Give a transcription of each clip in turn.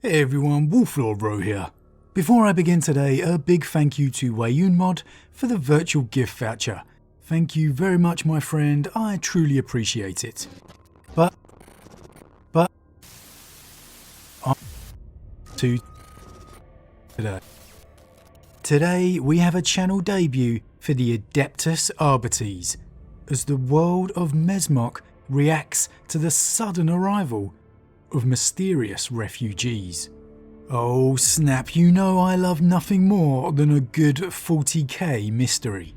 Hey everyone, Wolf Lord Rho here. Before I begin today, a big thank you to WayUnMod for the virtual gift voucher. Thank you very much, my friend, I truly appreciate it. But on to Today we have a channel debut for the Adeptus Arbites, as the world of Mesmok reacts to the sudden arrival of mysterious refugees. Oh snap, you know I love nothing more than a good 40k mystery.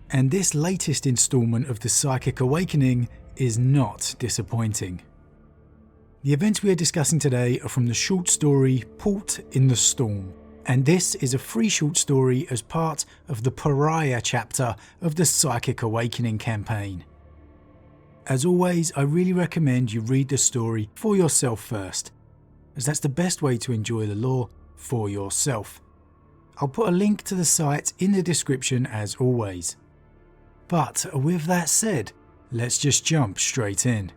And this latest installment of the Psychic Awakening is not disappointing. The events we are discussing today are from the short story Port in the Storm, and this is a free short story as part of the Pariah chapter of the Psychic Awakening campaign. As always, I really recommend you read the story for yourself first, as that's the best way to enjoy the lore for yourself. I'll put a link to the site in the description as always. But with that said, let's just jump straight in.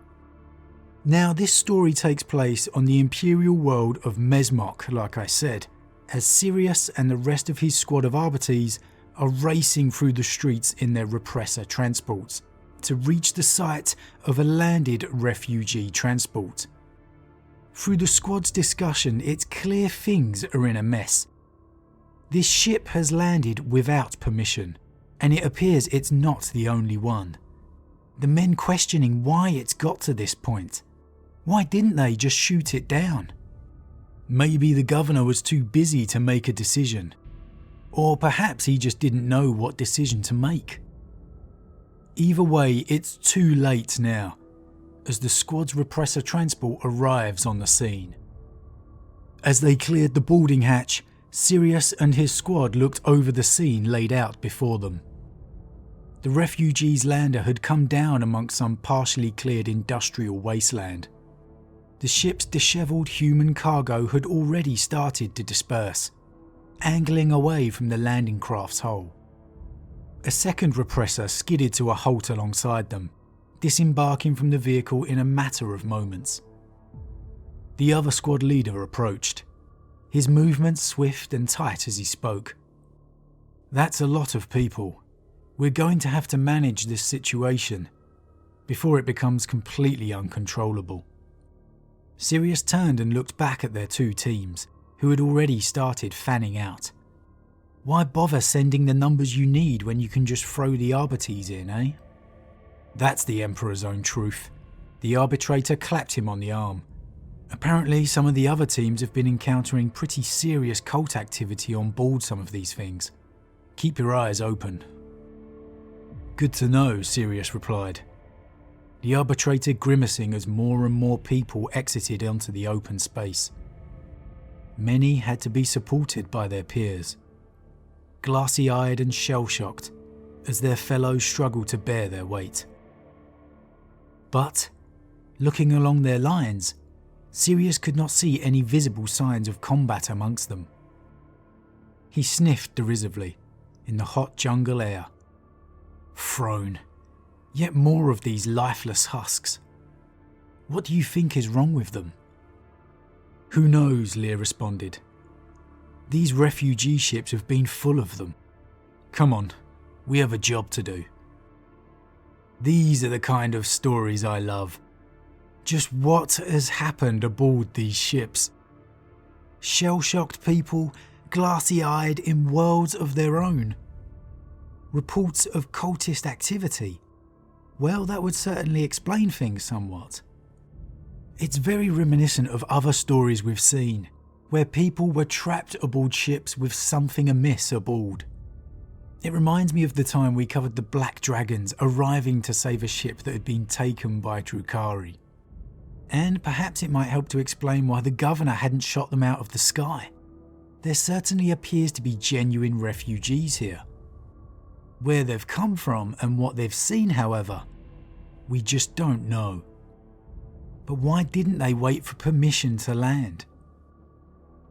Now, this story takes place on the Imperial world of Mesmok, like I said, as Sirius and the rest of his squad of Arbites are racing through the streets in their repressor transports to reach the site of a landed refugee transport. Through the squad's discussion, it's clear things are in a mess. This ship has landed without permission, and it appears it's not the only one. The men questioning why it's got to this point. Why didn't they just shoot it down? Maybe the governor was too busy to make a decision, or perhaps he just didn't know what decision to make. Either way, it's too late now, as the squad's repressor transport arrives on the scene. As they cleared the boarding hatch, Sirius and his squad looked over the scene laid out before them. The refugees' lander had come down amongst some partially cleared industrial wasteland. The ship's dishevelled human cargo had already started to disperse, angling away from the landing craft's hull. A second repressor skidded to a halt alongside them, disembarking from the vehicle in a matter of moments. The other squad leader approached, his movements swift and tight as he spoke. "That's a lot of people. We're going to have to manage this situation before it becomes completely uncontrollable." Sirius turned and looked back at their two teams, who had already started fanning out. Why bother sending the numbers you need when you can just throw the Arbites in, eh? That's the Emperor's own truth. The arbitrator clapped him on the arm. Apparently, some of the other teams have been encountering pretty serious cult activity on board some of these things. Keep your eyes open. Good to know, Sirius replied. The arbitrator grimacing as more and more people exited onto the open space. Many had to be supported by their peers, glassy-eyed and shell-shocked, as their fellows struggled to bear their weight. But, looking along their lines, Sirius could not see any visible signs of combat amongst them. He sniffed derisively in the hot jungle air. Thrown. Yet more of these lifeless husks. What do you think is wrong with them? Who knows, Lear responded. These refugee ships have been full of them. Come on, we have a job to do. These are the kind of stories I love. Just what has happened aboard these ships? Shell-shocked people, glassy-eyed in worlds of their own. Reports of cultist activity. Well, that would certainly explain things somewhat. It's very reminiscent of other stories we've seen, where people were trapped aboard ships with something amiss aboard. It reminds me of the time we covered the Black Dragons arriving to save a ship that had been taken by Drukhari. And perhaps it might help to explain why the governor hadn't shot them out of the sky. There certainly appears to be genuine refugees here. Where they've come from and what they've seen, however, we just don't know. But why didn't they wait for permission to land?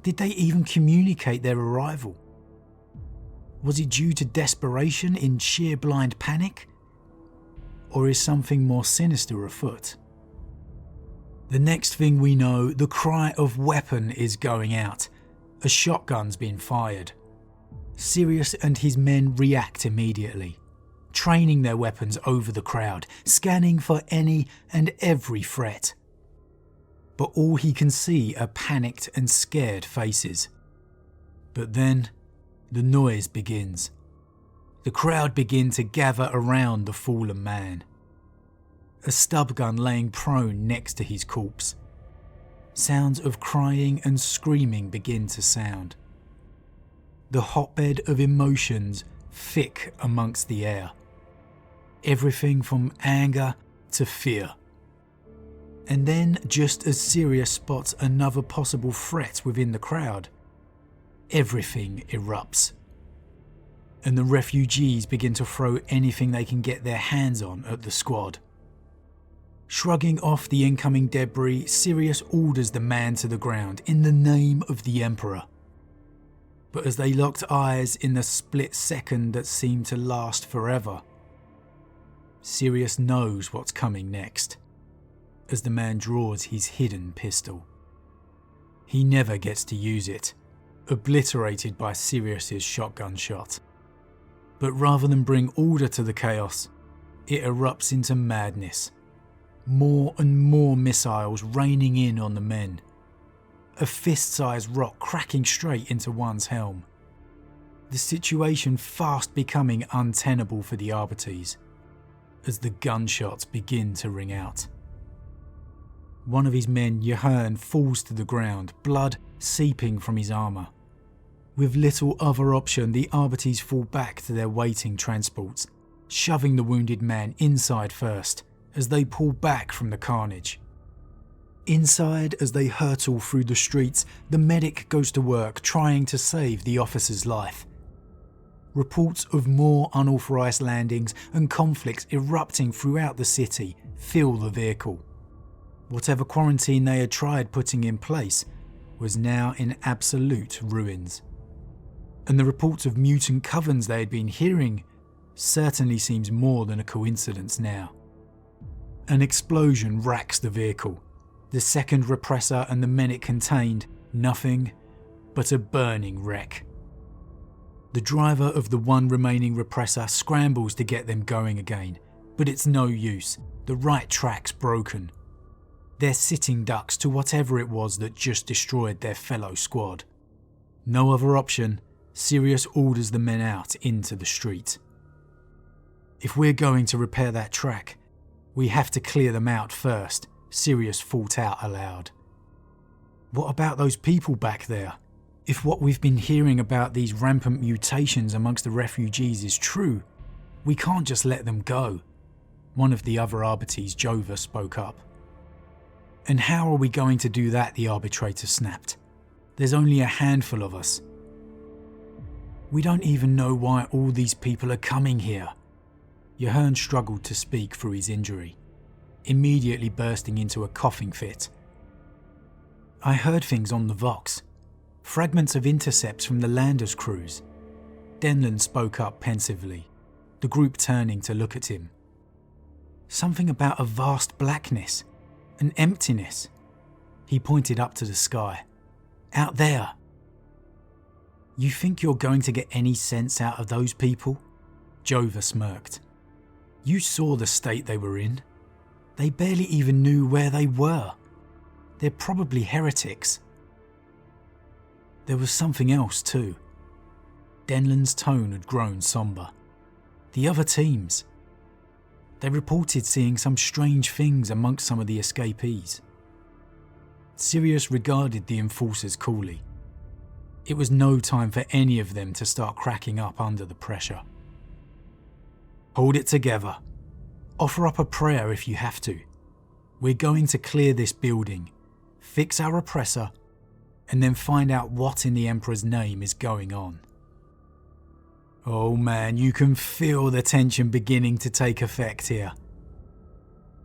Did they even communicate their arrival? Was it due to desperation in sheer blind panic? Or is something more sinister afoot? The next thing we know, the cry of weapon is going out. A shotgun's been fired. Sirius and his men react immediately, training their weapons over the crowd, scanning for any and every threat. But all he can see are panicked and scared faces. But then, the noise begins. The crowd begin to gather around the fallen man. A stub gun laying prone next to his corpse. Sounds of crying and screaming begin to sound. The hotbed of emotions thick amongst the air. Everything from anger to fear. And then, just as Sirius spots another possible threat within the crowd, everything erupts. And the refugees begin to throw anything they can get their hands on at the squad. Shrugging off the incoming debris, Sirius orders the man to the ground in the name of the Emperor. But as they locked eyes in the split second that seemed to last forever, Sirius knows what's coming next, as the man draws his hidden pistol. He never gets to use it, obliterated by Sirius's shotgun shot. But rather than bring order to the chaos, it erupts into madness. More and more missiles raining in on the men. A fist-sized rock cracking straight into one's helm. The situation fast becoming untenable for the Arbites, as the gunshots begin to ring out. One of his men, Yahern, falls to the ground, blood seeping from his armour. With little other option, the Arbites fall back to their waiting transports, shoving the wounded man inside first, as they pull back from the carnage. Inside, as they hurtle through the streets, the medic goes to work trying to save the officer's life. Reports of more unauthorised landings and conflicts erupting throughout the city fill the vehicle. Whatever quarantine they had tried putting in place was now in absolute ruins. And the reports of mutant covens they had been hearing certainly seems more than a coincidence now. An explosion racks the vehicle. The second repressor and the men it contained, nothing but a burning wreck. The driver of the one remaining repressor scrambles to get them going again, but it's no use. The right track's broken. They're sitting ducks to whatever it was that just destroyed their fellow squad. No other option, Sirius orders the men out into the street. If we're going to repair that track, we have to clear them out first, Sirius thought out aloud. What about those people back there? If what we've been hearing about these rampant mutations amongst the refugees is true, we can't just let them go. One of the other Arbites, Jova, spoke up. And how are we going to do that, the arbitrator snapped. There's only a handful of us. We don't even know why all these people are coming here. Yahern struggled to speak through his injury, immediately bursting into a coughing fit. I heard things on the Vox. Fragments of intercepts from the Landers crews. Denland spoke up pensively, the group turning to look at him. Something about a vast blackness, an emptiness. He pointed up to the sky. Out there. You think you're going to get any sense out of those people? Jova smirked. You saw the state they were in. They barely even knew where they were. They're probably heretics. There was something else too. Denland's tone had grown sombre. The other teams. They reported seeing some strange things amongst some of the escapees. Sirius regarded the enforcers coolly. It was no time for any of them to start cracking up under the pressure. Hold it together. Offer up a prayer if you have to. We're going to clear this building, fix our oppressor, and then find out what in the Emperor's name is going on. Oh man, you can feel the tension beginning to take effect here.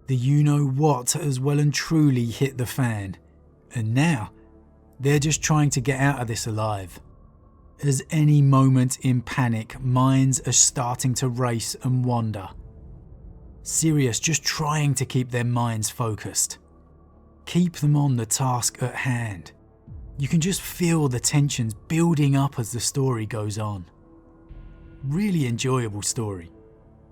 The you-know-what has well and truly hit the fan, and now they're just trying to get out of this alive. As any moment in panic, minds are starting to race and wander. Sirius just trying to keep their minds focused. Keep them on the task at hand. You can just feel the tensions building up as the story goes on. Really enjoyable story.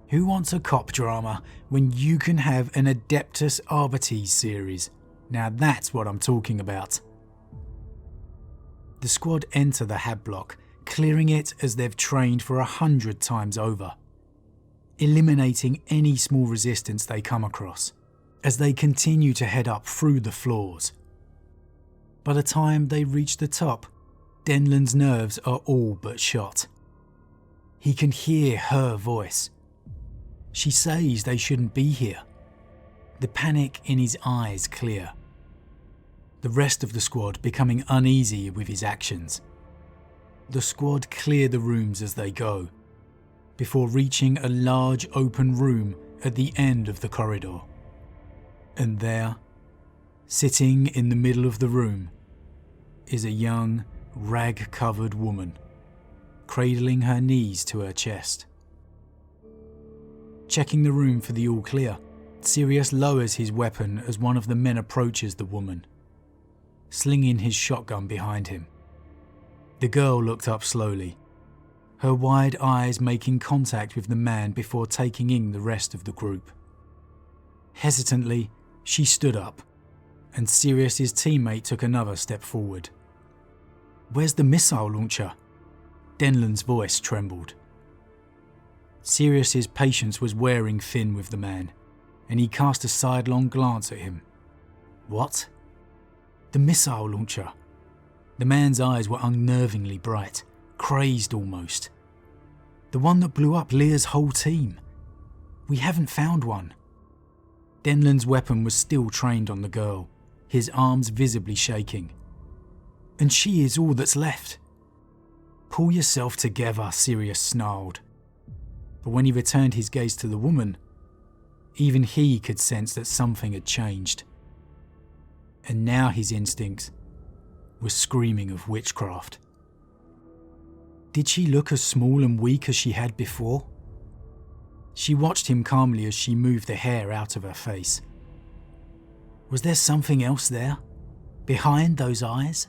Who wants a cop drama when you can have an Adeptus Arbites series? Now that's what I'm talking about. The squad enter the hab block, clearing it as they've trained for 100 times over, eliminating any small resistance they come across as they continue to head up through the floors. By the time they reach the top, Denland's nerves are all but shot. He can hear her voice. She says they shouldn't be here. The panic in his eyes clear. The rest of the squad becoming uneasy with his actions. The squad clear the rooms as they go, before reaching a large open room at the end of the corridor. And there, sitting in the middle of the room, is a young, rag-covered woman, cradling her knees to her chest. Checking the room for the all clear, Sirius lowers his weapon as one of the men approaches the woman, slinging his shotgun behind him. The girl looked up slowly, her wide eyes making contact with the man before taking in the rest of the group. Hesitantly, she stood up, and Sirius's teammate took another step forward. "Where's the missile launcher?" Denland's voice trembled. Sirius's patience was wearing thin with the man, and he cast a sidelong glance at him. "What?" "The missile launcher." The man's eyes were unnervingly bright, crazed almost. "The one that blew up Leah's whole team. We haven't found one." Denland's weapon was still trained on the girl, his arms visibly shaking. "And she is all that's left." "Pull yourself together," Sirius snarled. But when he returned his gaze to the woman, even he could sense that something had changed. And now his instincts were screaming of witchcraft. Did she look as small and weak as she had before? She watched him calmly as she moved the hair out of her face. Was there something else there, behind those eyes?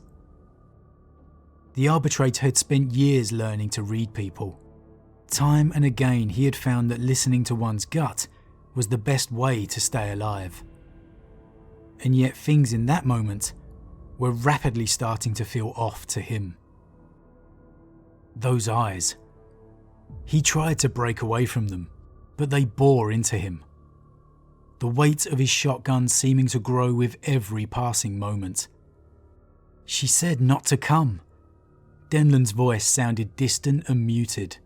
The arbitrator had spent years learning to read people. Time and again he had found that listening to one's gut was the best way to stay alive. And yet things in that moment were rapidly starting to feel off to him. Those eyes. He tried to break away from them, but they bore into him. The weight of his shotgun seeming to grow with every passing moment. "She said not to come." Denland's voice sounded distant and muted.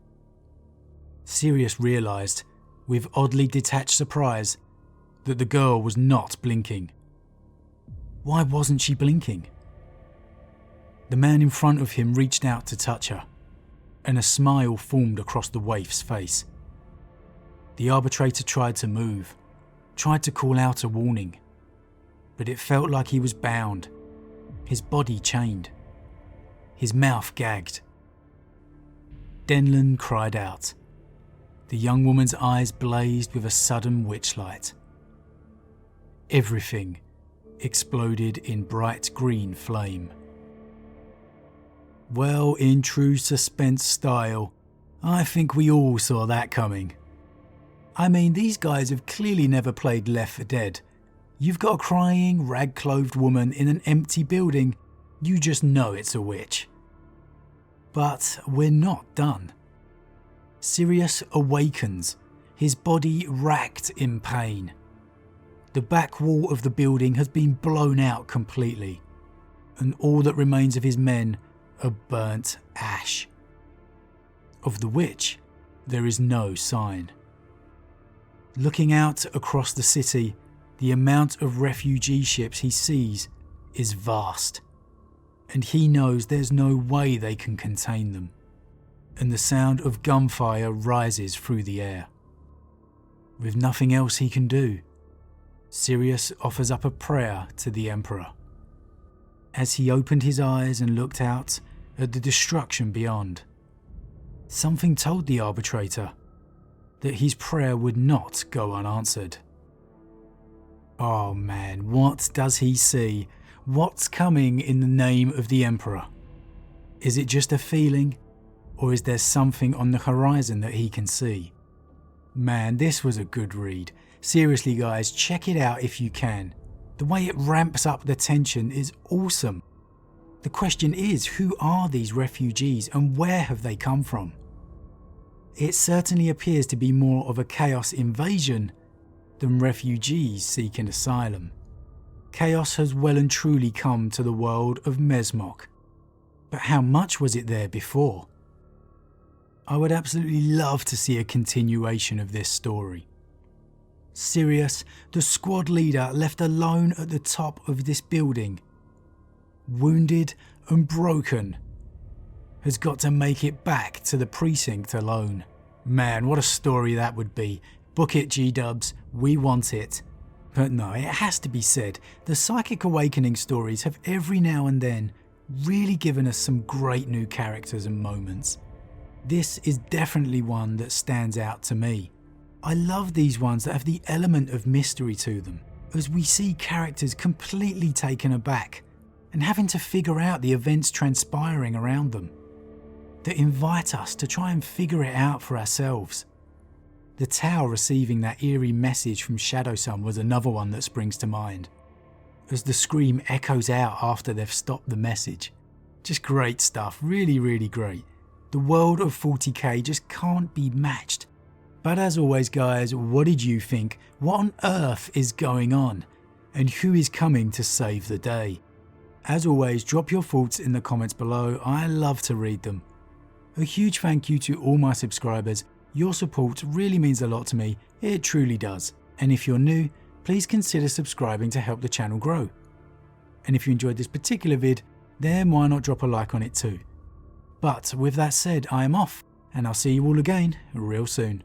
Sirius realised, with oddly detached surprise, that the girl was not blinking. Why wasn't she blinking? The man in front of him reached out to touch her, and a smile formed across the waif's face. The arbitrator tried to move, tried to call out a warning, but it felt like he was bound, his body chained, his mouth gagged. Denland cried out. The young woman's eyes blazed with a sudden witchlight. Everything exploded in bright green flame. Well, in true suspense style, I think we all saw that coming. I mean, these guys have clearly never played Left 4 Dead. You've got a crying, rag-clothed woman in an empty building, you just know it's a witch. But we're not done. Sirius awakens, his body racked in pain. The back wall of the building has been blown out completely, and all that remains of his men are burnt ash. Of the witch, there is no sign. Looking out across the city, the amount of refugee ships he sees is vast, and he knows there's no way they can contain them, and the sound of gunfire rises through the air. With nothing else he can do, Sirius offers up a prayer to the Emperor. As he opened his eyes and looked out at the destruction beyond, something told the arbitrator that his prayer would not go unanswered. Oh man, what does he see? What's coming in the name of the Emperor? Is it just a feeling, or is there something on the horizon that he can see? Man, this was a good read. Seriously guys, check it out if you can. The way it ramps up the tension is awesome. The question is, who are these refugees and where have they come from? It certainly appears to be more of a chaos invasion than refugees seeking asylum. Chaos has well and truly come to the world of Mesmok. But how much was it there before? I would absolutely love to see a continuation of this story. Sirius, the squad leader, left alone at the top of this building, wounded and broken, has got to make it back to the precinct alone. Man, what a story that would be. Book it, G-dubs, we want it. But no, it has to be said, the Psychic Awakening stories have every now and then really given us some great new characters and moments. This is definitely one that stands out to me. I love these ones that have the element of mystery to them, as we see characters completely taken aback and having to figure out the events transpiring around them, that invite us to try and figure it out for ourselves. The Tau receiving that eerie message from Shadowsun was another one that springs to mind, as the scream echoes out after they've stopped the message. Just great stuff, really, really great. The world of 40k just can't be matched. But as always guys, what did you think? What on earth is going on? And who is coming to save the day? As always, drop your thoughts in the comments below, I love to read them. A huge thank you to all my subscribers, your support really means a lot to me, it truly does. And if you're new, please consider subscribing to help the channel grow. And if you enjoyed this particular vid, then why not drop a like on it too. But with that said, I am off, and I'll see you all again real soon.